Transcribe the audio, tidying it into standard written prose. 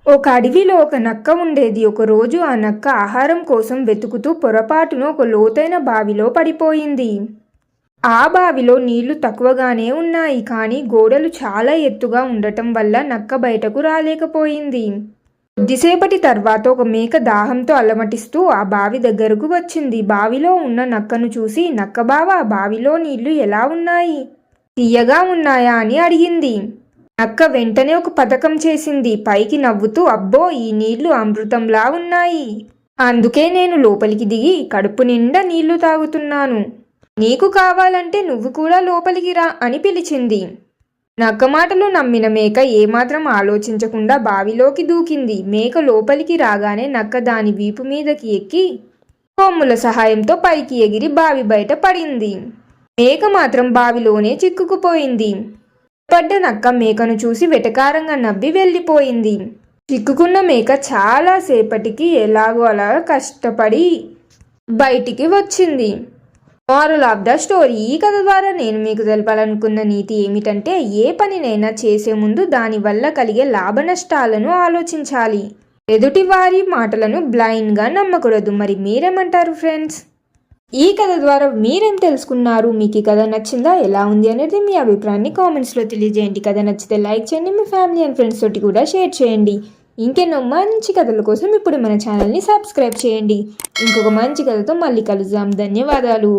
ఒక అడవిలో ఒక నక్క ఉండేది. ఒకరోజు ఆ నక్క ఆహారం కోసం వెతుకుతూ పొరపాటున ఒక లోతైన బావిలో పడిపోయింది. ఆ బావిలో నీళ్లు తక్కువగానే ఉన్నాయి, కానీ గోడలు చాలా ఎత్తుగా ఉండటం వల్ల నక్క బయటకు రాలేకపోయింది. కొద్దిసేపటి తర్వాత ఒక మేక దాహంతో అలమటిస్తూ ఆ బావి దగ్గరకు వచ్చింది. బావిలో ఉన్న నక్కను చూసి, నక్క బావ, బావిలో నీళ్లు ఎలా ఉన్నాయి, తీయగా ఉన్నాయా అని అడిగింది. నక్క వెంటనే ఒక పథకం చేసింది. పైకి నవ్వుతూ, అబ్బో, ఈ నీళ్లు అమృతంలా ఉన్నాయి. అందుకే నేను లోపలికి దిగి కడుపు నిండా నీళ్లు తాగుతున్నాను. నీకు కావాలంటే నువ్వు కూడా లోపలికి రా అని పిలిచింది. నక్క మాటలు నమ్మిన మేక ఏమాత్రం ఆలోచించకుండా బావిలోకి దూకింది. మేక లోపలికి రాగానే నక్క దాని వీపు మీదకి ఎక్కి కొమ్ముల సహాయంతో పైకి ఎగిరి బావి బయట పడింది. మేక మాత్రం బావిలోనే చిక్కుకుపోయింది. పడ్డ నక్క మేకను చూసి వెటకారంగా నవ్వి వెళ్ళిపోయింది. చిక్కుకున్న మేక చాలా సేపటికి ఎలాగో అలా కష్టపడి బయటికి వచ్చింది. మారల్ ఆఫ్ ద స్టోరీ: ఈ కథ ద్వారా నేను మీకు తెలపాలనుకున్న నీతి ఏమిటంటే, ఏ పనినైనా చేసే ముందు దానివల్ల కలిగే లాభ నష్టాలను ఆలోచించాలి. ఎదుటి వారి మాటలను బ్లైండ్గా నమ్మకూడదు. మరి మీరేమంటారు ఫ్రెండ్స్? ఈ కథ ద్వారా మీరేం తెలుసుకున్నారు? మీకు ఈ కథ నచ్చిందా, ఎలా ఉంది అనేది మీ అభిప్రాయాన్ని కామెంట్స్లో తెలియజేయండి. కథ నచ్చితే లైక్ చేయండి, మీ ఫ్యామిలీ అండ్ ఫ్రెండ్స్ తోటి కూడా షేర్ చేయండి. ఇంకెన్నో మంచి కథల కోసం ఇప్పుడు మన ఛానల్ని సబ్స్క్రైబ్ చేయండి. ఇంకొక మంచి కథతో మళ్ళీ కలుద్దాం. ధన్యవాదాలు.